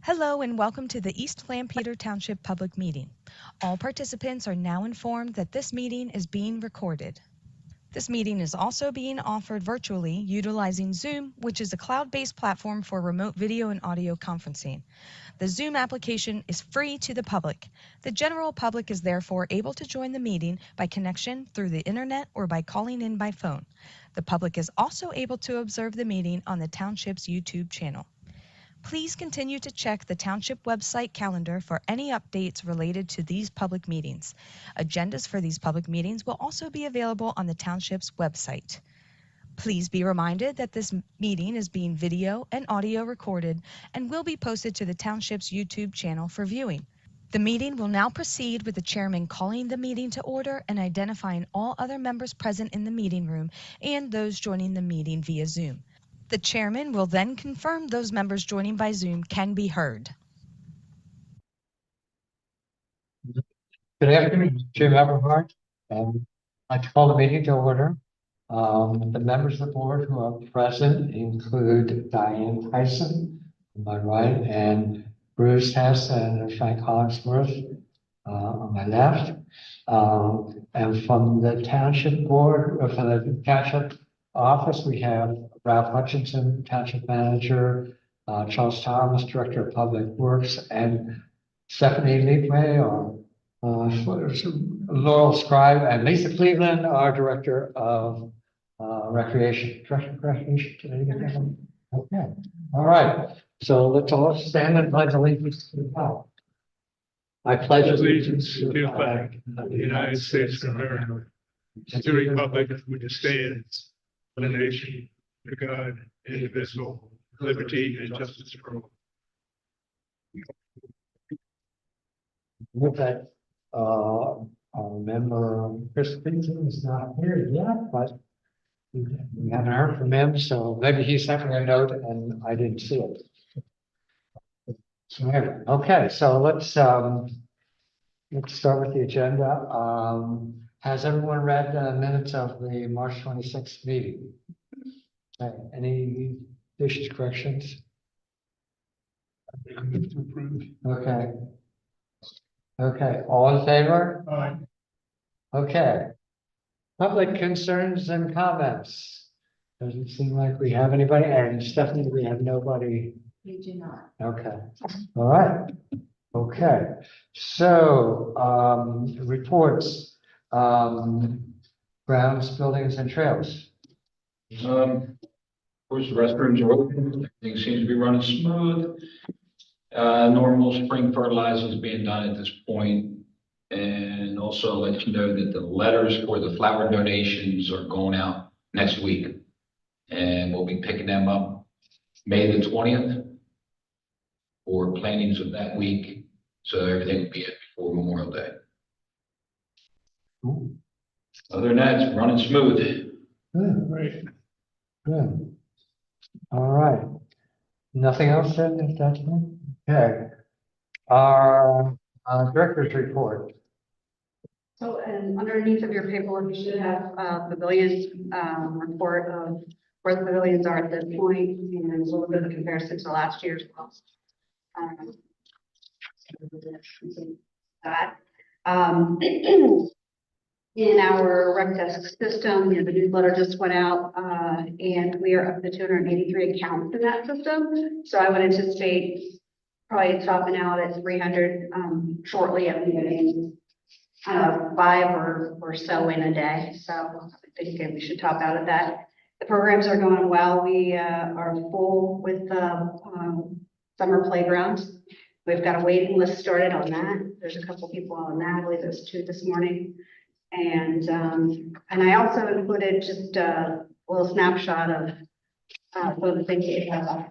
Hello and welcome to the East Lampeter Township Public Meeting. All participants are now informed that this meeting is being recorded. This meeting is also being offered virtually utilizing Zoom, which is a cloud-based platform for remote video and audio conferencing. The Zoom application is free to the public. The general public is therefore able to join the meeting by connection through the internet or by calling in by phone. The public is also able to observe the meeting on the Township's YouTube channel. Please continue to check the Township website calendar for any updates related to these public meetings. Agendas for these public meetings will also be available on the Township's website. Please be reminded that this meeting is being video and audio recorded and will be posted to the Township's YouTube channel for viewing. The meeting will now proceed with the chairman calling the meeting to order and identifying all other members present in the meeting room and those joining the meeting via Zoom. The chairman will then confirm those members joining by Zoom can be heard. Good afternoon, Jim Everhart. I'd like to call the meeting to order. The members of the board who are present include Diane Tyson on my right and Bruce Hess and Frank Hollingsworth on my left. And from the township board, or from the township office, we have Ralph Hutchinson, township manager, Charles Thomas, director of public works, and Stephanie Libre, our Laurel Scribe, and Lisa Cleveland, our director of recreation. Director of recreation, did I get that one? Okay, all right. So let's all stand and pledge allegiance to the flag. I pledge Allegiance to the flag of the United States of America, and to the republic which stands, one nation, under God, indivisible, liberty and justice for all. with that, our member Chris Vincent is not here yet, but we haven't heard from him, so maybe he sent me a note and I didn't see it. So anyway, okay, so let's start with the agenda. Has everyone read the minutes of the March 26th meeting? Okay, any additions, corrections? I move to approve. Okay. Okay, all in favor? Aye. Okay. Public concerns and comments. Doesn't seem like we have anybody, and Stephanie, we have nobody. We do not. Okay, all right. Okay, so, reports, grounds, buildings and trails. Of course, the restrooms are open, everything seems to be running smooth. Normal spring fertilizer is being done at this point. And also let you know that the letters for the flower donations are going out next week. And we'll be picking them up May the 20th for plantings of that week. So everything will be in before Memorial Day. Cool. Other than that, it's running smooth. Good, Right. good. All right. Nothing else then, if that's one? Okay. Our director's report. So, and underneath of your paperwork, you should have pavilion report of where the pavilions are at this point and a little bit of comparison to last year's cost. That. In our rec desk system, the newsletter just went out, and we are up to 283 accounts in that system. So I would anticipate probably topping out at 300 shortly at the beginning. 5 or so in a day. So I think we should top out at that. The programs are going well. We are full with summer playgrounds. We've got a waiting list started on that. There's a couple people on that. I believe there's 2 this morning. And I also included just a little snapshot of so that they can have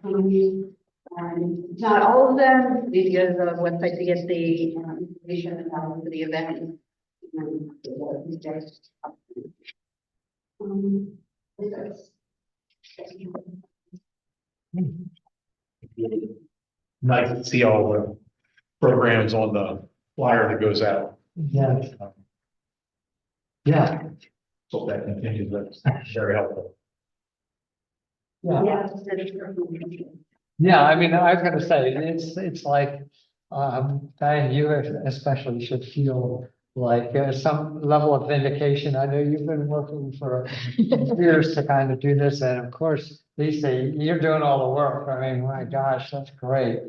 not all of them. You need to go to the website to get the information about the event. Nice to see all the programs on the flyer that goes out. Yeah. Yeah. So that continues, that's very helpful. Yeah. Yeah. Yeah, I mean, I was gonna say, it's like, Diane, you especially should feel like some level of vindication. I know you've been working for years to kind of do this, and of course, Lisa, you're doing all the work. I mean, my gosh, that's great.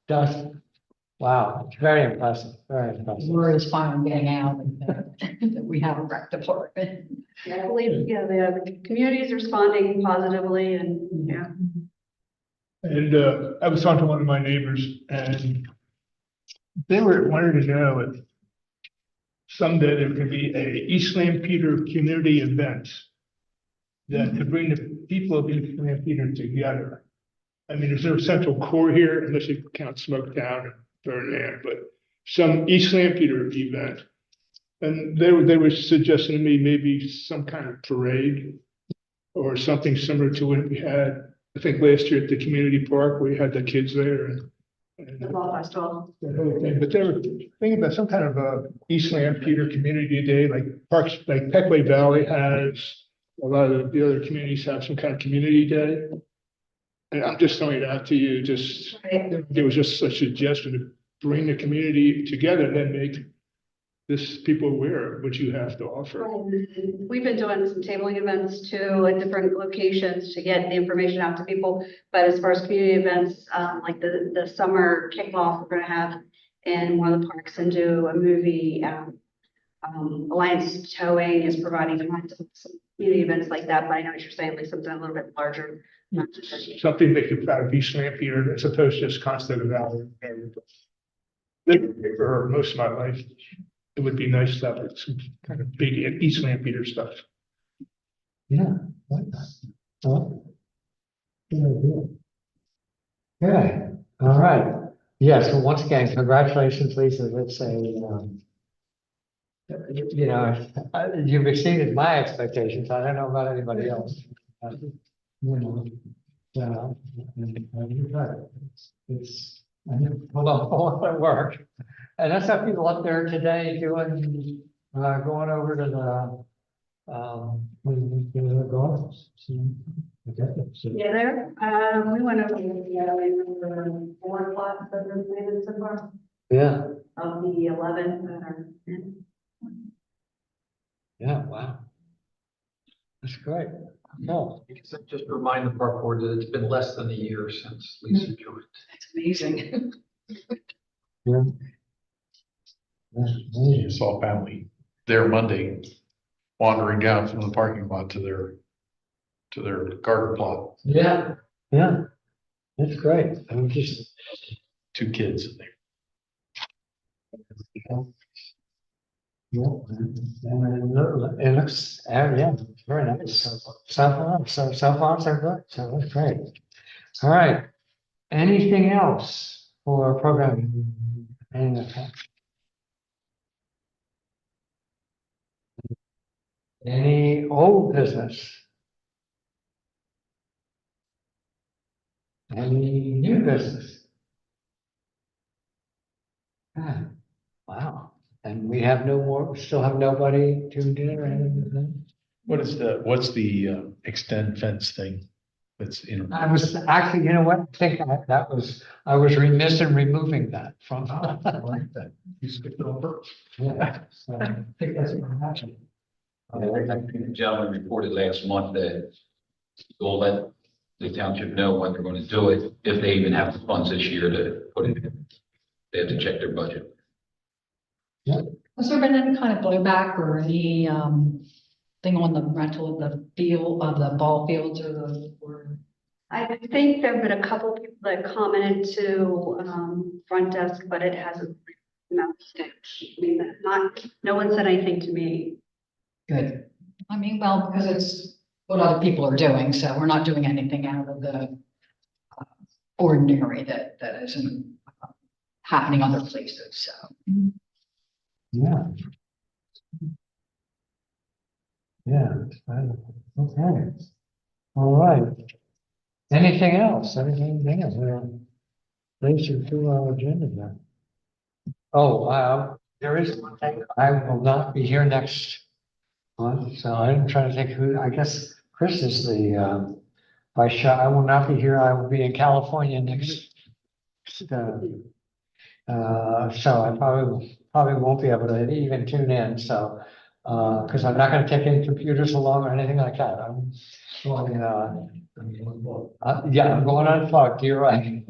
Just, wow, it's very impressive, very impressive. Word is finally getting out that we have a rec department. Yeah, I believe, yeah, the community is responding positively and, yeah. And I was talking to one of my neighbors and they wanted to know if someday there could be a East Lampeter community event that could bring the people of East Lampeter together. I mean, there's no central core here unless you count Smoketown and Ferdinand, but some East Lampeter event. And they were suggesting to me maybe some kind of parade or something similar to what we had, I think last year at the community park, where you had the kids there and The fall festival. that whole thing. But they were thinking about some kind of a East Lampeter Community Day, like parks, like Peckway Valley has. A lot of the other communities have some kind of community day. And I'm just throwing it out to you, just, Right. there was just a suggestion to bring the community together and then make this people aware of what you have to offer. We've been doing some tabling events too at different locations to get the information out to people. But as far as community events, like the summer kickoff, we're gonna have in one of the parks and do a movie. Alliance Towing is providing some community events like that, but I know what you're saying, like something a little bit larger. Not just- Something they could out of East Lampeter as opposed to just Constantine Valley. Lived here for most of my life. It would be nice to have some kind of big East Lampeter stuff. Yeah, like that. Oh. Good idea. Okay, all right. Yes, so once again, congratulations, Lisa. It's a, you know, you've exceeded my expectations. I don't know about anybody else. You know, you're right. It's a lot of work. And that's how people up there today doing, going over to the golf. Yeah, there, we went over, yeah, we remember 4 plots that were planted so far Yeah, of the 11 that are in. yeah, wow. That's great. No, Just remind the park board that it's been less than a year since Lisa joined. It's amazing. yeah. You saw a family there Monday wandering down from the parking lot to their garden plot, Yeah, yeah. That's great. I'm just, 2 kids in there. yeah, and it looks, yeah, very nice. So far, so good. So that's great. All right. Anything else for programming? Any old business? Any new business? Ah, wow. And we have no more, we still have nobody tuned in or anything? What's the extend fence thing? That's in. I was actually, you know what, I think I was remiss in removing that from. I like that. You skipped it on purpose. Yeah, so I think that's what happened. I think the gentleman reported last month that we'll let the township know when they're going to do it, if they even have the funds this year to put it in. They have to check their budget. Has there been any kind of blowback or any thing on the rental of the field, of the ball fields or? I think there've been a couple people that commented to, front desk, but it hasn't. I mean, no one said anything to me. Good. I mean, well, because it's what other people are doing, so we're not doing anything out of the ordinary that isn't happening other places, so. Yeah. Yeah, okay. All right. Anything else? Anything else? Please to our agenda now. Oh, there is one thing. I will not be here next month, so I'm trying to think who, I guess Chris is the I will not be here. I will be in California next. So I probably won't be able to even tune in, so, because I'm not gonna take any computers along or anything like that. I'm going, yeah, I'm going unplugged, you're right.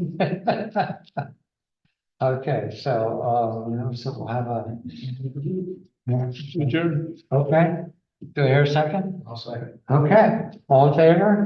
Okay, so we'll have a. Adjourn. Okay, do I hear a second? I'll second. Okay, all in favor?